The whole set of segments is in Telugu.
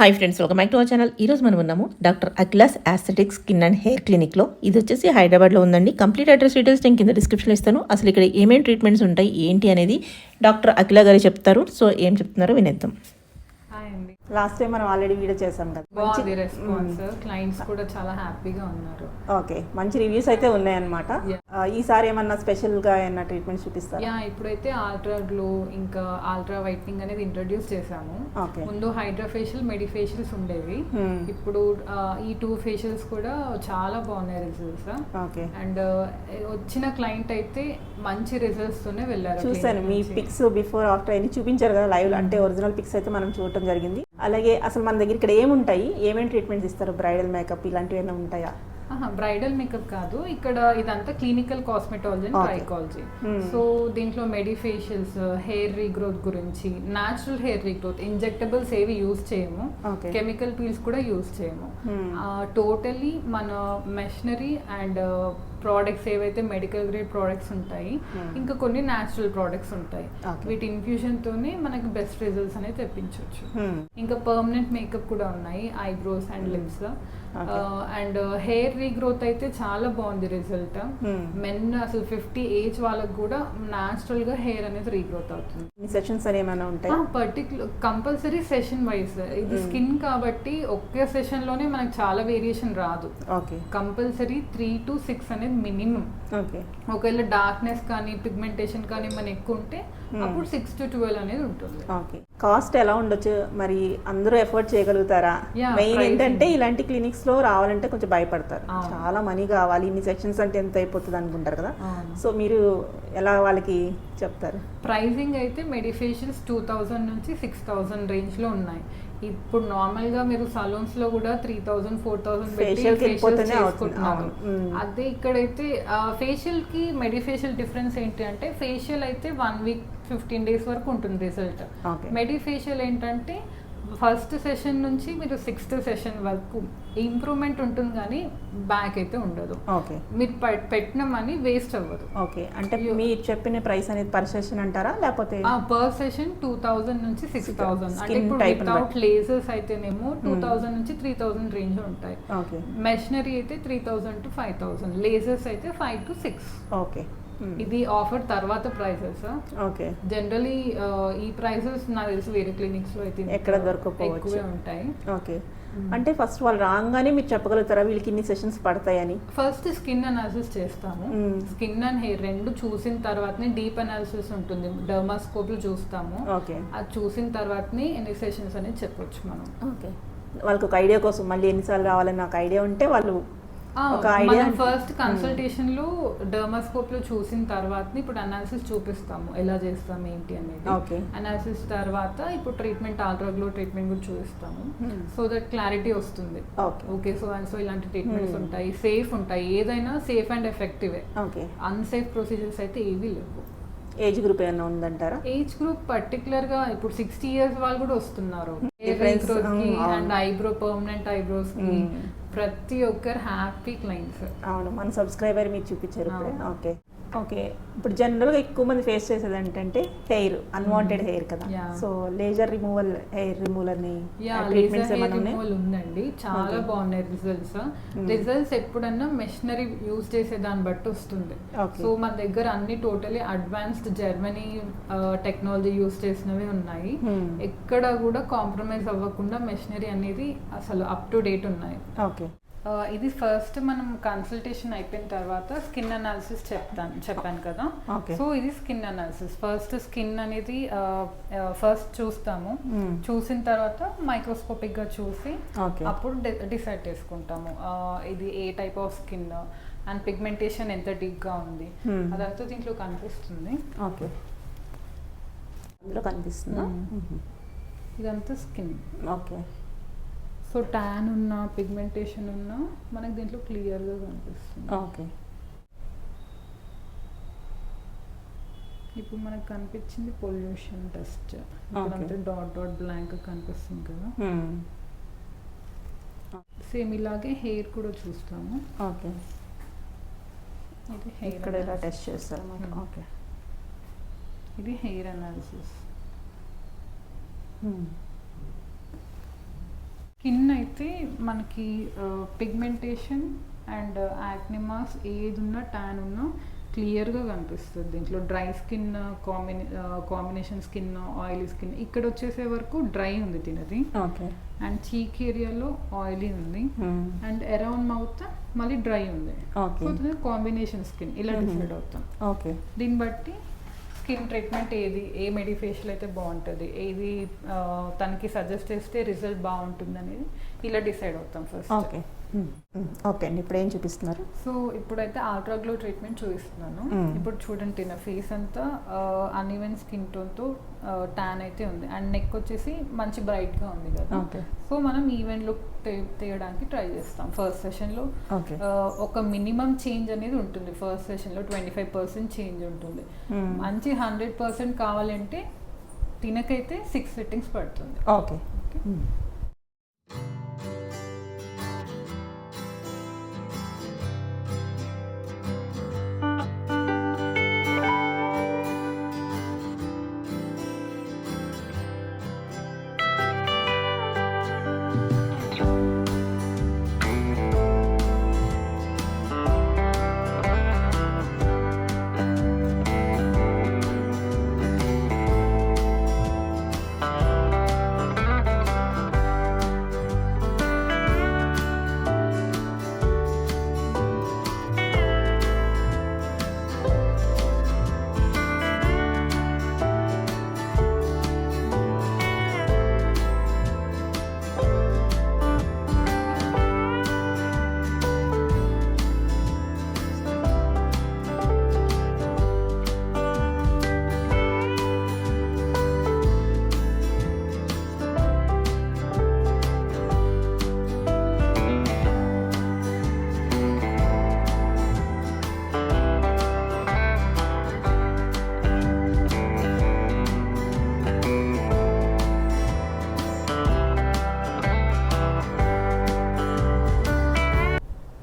Hi friends, welcome back to our channel. ఈరోజు మనం ఉన్నాము doctor Akhila's aesthetic skin and hair క్లినిక్లో. ఇది వచ్చేసి హైదరాబాద్లో ఉందండి. కంప్లీట్ అడ్రస్ డీటెయిల్స్ నేను కింద డిస్క్రిప్షన్లో ఇస్తాను. అసలు ఇక్కడ ఏమేమి ట్రీట్మెంట్స్ ఉంటాయి ఏంటి అనేది డాక్టర్ అఖిలా గారు చెప్తారు. సో ఏం చెప్తున్నారో వినేద్దాం. లాస్ట్ టైం మనం ఆల్రెడీ వీడియో చేసాం కదా, బాగుంది రెస్పాన్స్. క్లయింట్స్ కూడా చాలా హ్యాపీగా ఉన్నారు. ఓకే, మంచి రివ్యూస్ అయితే ఉన్నాయన్నమాట. ఈసారి ఏమన్నా స్పెషల్ గా ఏమన్నా ట్రీట్మెంట్స్ చూపిస్తారా? ఇప్పుడైతే ఆల్ట్రా గ్లో ఇంకా ఆల్ట్రా వైట్నింగ్ అనేది ఇంట్రడ్యూస్ చేసాము. ముందు హైడ్రా ఫేషియల్, మెడి ఫేషియల్స్ ఉండేవి. ఇప్పుడు ఈ 2 ఫేషియల్స్ కూడా చాలా బాగున్నాయి రిజల్ట్స్. అండ్ వచ్చిన క్లయింట్ అయితే మంచి రిజల్ట్స్ తోనే వెళ్ళారు. చూసాను మీ పిక్స్ బిఫోర్ ఆఫ్టర్ అని చూపించారు కదా లైవ్, అంటే ఒరిజినల్ పిక్స్ అయితే మనం చూడటం జరిగింది. అలాగే అసలు మన దగ్గర ఇక్కడ ఏముంటాయి, ఏమేమి ట్రీట్మెంట్స్ ఇస్తారు? బ్రైడల్ మేకప్ ఇలాంటివి ఏమైనా ఉంటాయా? బ్రైడల్ మేకప్ కాదు, ఇక్కడ ఇదంతా clinical cosmetology and trichology. So దీంట్లో మెడి ఫేషియల్స్, హెయిర్ రీగ్రోత్ గురించి, న్యాచురల్ హెయిర్ రీగ్రోత్, ఇంజెక్టబుల్స్ ఏవి యూజ్ చేయము, కెమికల్ పీల్స్ కూడా యూజ్ చేయము. టోటలీ మన మెషినరీ అండ్ ప్రోడక్ట్స్ ఏవైతే మెడికల్ గ్రేడ్ ప్రోడక్ట్స్ ఉంటాయి, ఇంకా కొన్ని న్యాచురల్ ప్రోడక్ట్స్ ఉంటాయి. వీటి ఇన్ఫ్యూజన్ తోనే మనకి బెస్ట్ రిజల్ట్స్ అనేది తెప్పించవచ్చు. ఇంకా పర్మనెంట్ మేకప్ కూడా ఉన్నాయి, eyebrows and lips. And hair regrowth అయితే చాలా బాగుంది రిజల్ట్. మెన్ అసలు 50 ఏజ్ వాళ్ళకి కూడా న్యాచురల్ గా హెయిర్ అనేది రీగ్రోత్ అవుతుంది. సెషన్స్ ఏమైనా ఉంటాయి? Particular compulsory session wise. ఇది స్కిన్ కాబట్టి ఒకే సెషన్ లోనే మనకి చాలా వేరియేషన్ రాదు. కంపల్సరీ 3 to 6 అనేది మినిమం. ఒకవేళ డార్క్నెస్ కానీ పిగ్మెంటేషన్ కానీ మన ఎక్కువ ఉంటే అప్పుడు 6 to 12 అనేది ఉంటుంది. కాస్ట్ ఎలా ఉండొచ్చు మరి? అందరూ ఎఫోర్డ్ చేయగలుగుతారా? మెయిన్ ఏంటంటే ఇలాంటి క్లినిక్స్ లో రావాలంటే కొంచెం భయపడతారు, చాలా మనీ కావాలి, ఇన్ని సెక్షన్స్ అంటే ఎంత అయిపోతుంది అనుకుంటారు కదా. సో మీరు ఎలా వాళ్ళకి చెప్తారు? ప్రైజింగ్ అయితే మెడిఫేషియల్స్ 2000 నుంచి 6000 రేంజ్ లో ఉన్నాయి. ఇప్పుడు నార్మల్ గా మీరు సలూన్స్ లో కూడా 3000, 4000 చేసుకుంటున్నారు. అదే ఇక్కడైతే ఫేషియల్ కి మెడిఫేషియల్ డిఫరెన్స్ ఏంటి అంటే, ఫేషియల్ అయితే 1 week 15 days వరకు ఉంటుంది రిజల్ట్. మెడిఫేషియల్ ఏంటంటే ఫస్ట్ సెషన్ నుంచి మీరు 6th సెషన్ వరకు ఇంప్రూవ్మెంట్ ఉంటుంది, కానీ బ్యాక్ అయితే ఉండదు. మీరు పెట్టిన మనీ వేస్ట్ అవ్వదు. అంటే మీరు చెప్పిన ప్రైస్ అనేది పర్ సెషన్ అంటారా, లేకపోతే పర్ సెషన్ 2000 నుంచి 6000? అంటే ఇప్పుడు వితౌట్ లేజర్స్ అయితేనేమో 2000 నుంచి 3000 రేంజ్ ఉంటాయి. మెషినరీ అయితే 3000 to 5000, లేజర్స్ అయితే 5 to 6. ఇది ఆఫర్ తర్వాత ప్రైసెస్. జనరలీ ఈ ప్రైసెస్ నాకు తెలిసి వేరే క్లినిక్స్ లో అయితే ఎక్కడ దొరకకపోవచ్చు, ఎక్కువే ఉంటాయి. అంటే ఫస్ట్ వాళ్ళు రాగానే మీరు చెప్పగలుగుతారా వీళ్ళకి ఇన్ని సెషన్స్ పడతాయని? ఫస్ట్ స్కిన్ అనాలిసిస్ చేస్తాము. స్కిన్ అండ్ హెయిర్ రెండు చూసిన తర్వాతనే డీప్ అనాలిసిస్ ఉంటుంది, డర్మాస్కోప్ లో చూస్తాము. అది చూసిన తర్వాతనే ఎన్ని సెషన్స్ అనేది చెప్పొచ్చు మనం. వాళ్ళకి ఒక ఐడియా కోసం మళ్ళీ ఎన్నిసార్లు రావాలని నాకు ఐడియా ఉంటే వాళ్ళు ఫస్ట్ కన్సల్టేషన్ లో డర్మాస్కోప్ లో చూసిన తర్వాత ఇప్పుడు అనాలిసిస్ చూపిస్తాము, ఎలా చేస్తాం ఏంటి అనేది. అనాలిసిస్ తర్వాత ఇప్పుడు ట్రీట్మెంట్, ఆల్ట్రా గ్లో ట్రీట్మెంట్ కూడా చూపిస్తాము. సో దట్ క్లారిటీ వస్తుంది. ఓకే, సో ఇలాంటి ట్రీట్మెంట్స్ ఉంటాయి, సేఫ్ ఉంటాయి, ఏదైనా safe and effective. Unsafe procedures అయితే ఏవి లేవు. ఏజ్ గ్రూప్ ఏమైనా ఉందంటారా? ఏజ్ గ్రూప్ పర్టికులర్ గా ఇప్పుడు 60 years వాళ్ళు కూడా వస్తున్నారు. అండ్ ఐబ్రో, పర్మనెంట్ ఐబ్రోస్ కి ప్రతి ఒక్కరు హ్యాపీ క్లయింట్స్. అవును, మన సబ్స్క్రైబర్ మీరు చూపించారు. ఓకే, ఇప్పుడు జనరల్గా ఎక్కువ మంది ఫేస్ చేసేది ఏంటంటే హెయిర్, అన్వాంటెడ్ హెయిర్ కదా. So laser removal, hair removal అని ఉందండి, చాలా బాగున్నాయి రిజల్ట్స్. ఎప్పుడన్నా మెషినరీ యూజ్ చేసే దాన్ని బట్టి వస్తుంది. సో మన దగ్గర అన్ని totally advanced Germany technology use చేసినవి ఉన్నాయి. ఎక్కడ కూడా కాంప్రమైజ్ అవ్వకుండా మెషినరీ అనేది అసలు అప్ టు డేట్ ఉన్నాయి. ఇది ఫస్ట్ మనం కన్సల్టేషన్ అయిపోయిన తర్వాత స్కిన్ అనాలిసిస్ చెప్పాను కదా. సో ఇది స్కిన్ అనాలిసిస్. ఫస్ట్ స్కిన్ అనేది ఫస్ట్ చూస్తాము, చూసిన తర్వాత మైక్రోస్కోపిక్ గా చూసి అప్పుడు డిసైడ్ చేసుకుంటాము ఇది ఏ type of skin and pigmentation ఎంత డీప్ గా ఉంది అదంతా దీంట్లో కనిపిస్తుంది. ఇదంతా స్కిన్. సో ట్యాన్ ఉన్నా, పిగ్మెంటేషన్ ఉన్నా మనకి దీంట్లో క్లియర్గా కనిపిస్తుంది. ఇప్పుడు మనకు కనిపించింది పొల్యూషన్ టెస్ట్. ఇప్పుడంతా డాట్ బ్లాంక్ కనిపిస్తుంది కదా. సేమ్ ఇలాగే హెయిర్ కూడా చూస్తాము. ఇది హెయిర్ టెస్ట్ చేస్తారు. ఇది హెయిర్ అనాలిసిస్. స్కిన్ అయితే మనకి పిగ్మెంటేషన్ అండ్ యాక్నిమాస్ ఏది ఉన్నా ట్యాన్ ఉన్నా క్లియర్గా కనిపిస్తుంది దీంట్లో. Dry skin combination skin oily skin ఇక్కడ వచ్చేసే వరకు డ్రై ఉంది తినది, ఓకే, అండ్ చీక్ ఏరియాలో ఆయిలీ ఉంది, అండ్ అరౌండ్ మౌత్ మళ్ళీ డ్రై ఉంది. ఓకే, కాంబినేషన్ స్కిన్ ఇలా డిసైడ్ అవుతాం. ఓకే, దీన్ని బట్టి స్కిన్ ట్రీట్మెంట్ ఏది, ఏ మెడిఫేషియల్ అయితే బాగుంటుంది, ఏది తనకి సజెస్ట్ చేస్తే రిజల్ట్ బాగుంటుంది అనేది ఇలా డిసైడ్ అవుతాం ఫస్ట్. ఓకే, ఓకే అండి. ఇప్పుడు ఏం చూపిస్తున్నారు? సో ఇప్పుడైతే అల్ట్రా గ్లో ట్రీట్మెంట్ చూపిస్తున్నాను. ఇప్పుడు చూడండి నా ఫేస్ అంతా అన్ఈవెన్ స్కిన్ టోన్తో ట్యాన్ అయితే ఉంది, అండ్ నెక్ వచ్చేసి మంచి బ్రైట్గా ఉంది కదా. సో మనం ఈవెన్ లుక్ తీయడానికి ట్రై చేస్తాం. ఫస్ట్ సెషన్లో ఒక మినిమం చేంజ్ అనేది ఉంటుంది. ఫస్ట్ సెషన్లో 25% చేంజ్ ఉంటుంది. మంచి 100% కావాలంటే తినకైతే 6 సెట్టింగ్స్ పడుతుంది. ఓకే,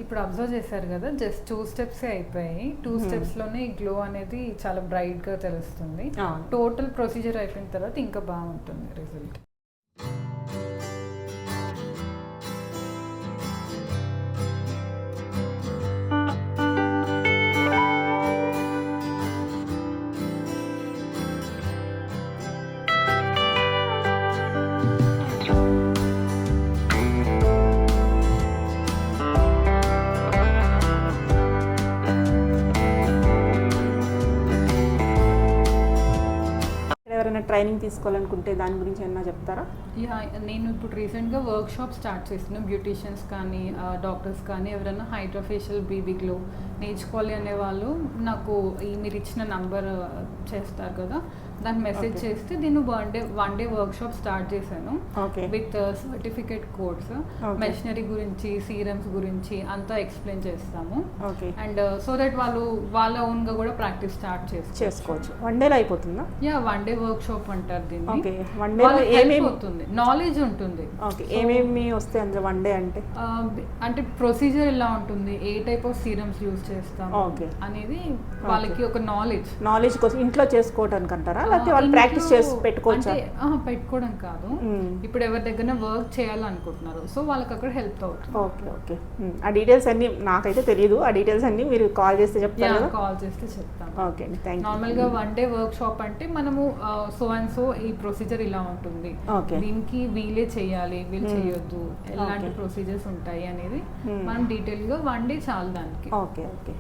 ఇప్పుడు అబ్జర్వ్ చేశారు కదా, జస్ట్ 2 స్టెప్సే అయిపోయాయి. 2 స్టెప్స్లోనే ఈ గ్లో అనేది చాలా బ్రైట్గా తెలుస్తుంది. టోటల్ ప్రొసీజర్ అయిపోయిన తర్వాత ఇంకా బాగుంటుంది రిజల్ట్. ఎవరైనా ట్రైనింగ్ తీసుకోవాలనుకుంటే దాని గురించి ఏమన్నా చెప్తారా? యా, నేను ఇప్పుడు రీసెంట్గా వర్క్ షాప్ స్టార్ట్ చేసిన బ్యూటీషియన్స్ కానీ డాక్టర్స్ కానీ ఎవరైనా హైడ్రా ఫేషియల్ బీబీ గ్లో నేర్చుకోవాలి అనే వాళ్ళు నాకు మీరు ఇచ్చిన నంబర్ చేస్తారు కదా, దానికి మెసేజ్ చేస్తే నేను one day work shop start చేశాను విత్ సర్టిఫికేట్ కోర్స్. మెషినరీ గురించి, సీరమ్స్ గురించి అంతా ఎక్స్ప్లెయిన్ చేస్తాము. అండ్ సో దట్ వాళ్ళు వాళ్ళ ఓన్ గా కూడా ప్రాక్టీస్ స్టార్ట్ చేసుకోవచ్చు. వన్ డేలో అయిపోతుందా? Yeah, one day work shop అంటారు దీన్ని. అవుతుంది, నాలెడ్జ్ ఉంటుంది. ఏమేమి వస్తాయి అందులో వన్ డే అంటే? అంటే ప్రొసీజర్ ఎలా ఉంటుంది, ఏ టైప్ ఆఫ్ సీరమ్స్ యూజ్ చేస్తాం అనేది వాళ్ళకి ఒక నాలెడ్జ్ కోసం ఇంట్లో చేసుకోవడానికి అంటారా, లేకపోతే వాళ్ళు ప్రాక్టీస్ చేసి పెట్టుకోవచ్చు? పెట్టుకోవడం కాదు, ఇప్పుడు ఎవరి దగ్గర వర్క్ చేయాలనుకుంటున్నారు సో వాళ్ళకి అక్కడ హెల్ప్ అవుతుంది. Okay, okay. ఆ డీటెయిల్స్ అన్ని నాకైతే తెలియదు. ఆ డీటెయిల్స్ అన్ని మీరు కాల్ చేస్తే చెప్తారు? కాల్ చేస్తే చెప్తాను. Okay, thank you. నార్మల్గా వన్ డే వర్క్ షాప్ అంటే మనము సో అండ్ సో ఈ ప్రొసీజర్ ఇలా ఉంటుంది, దీనికి వీలే చేయాలి, వీలు చేయొద్దు, ఎలాంటి ప్రొసీజర్స్ ఉంటాయి అనేది మనం డీటెయిల్ గా వన్ డే చాలు దానికి. Okay, okay.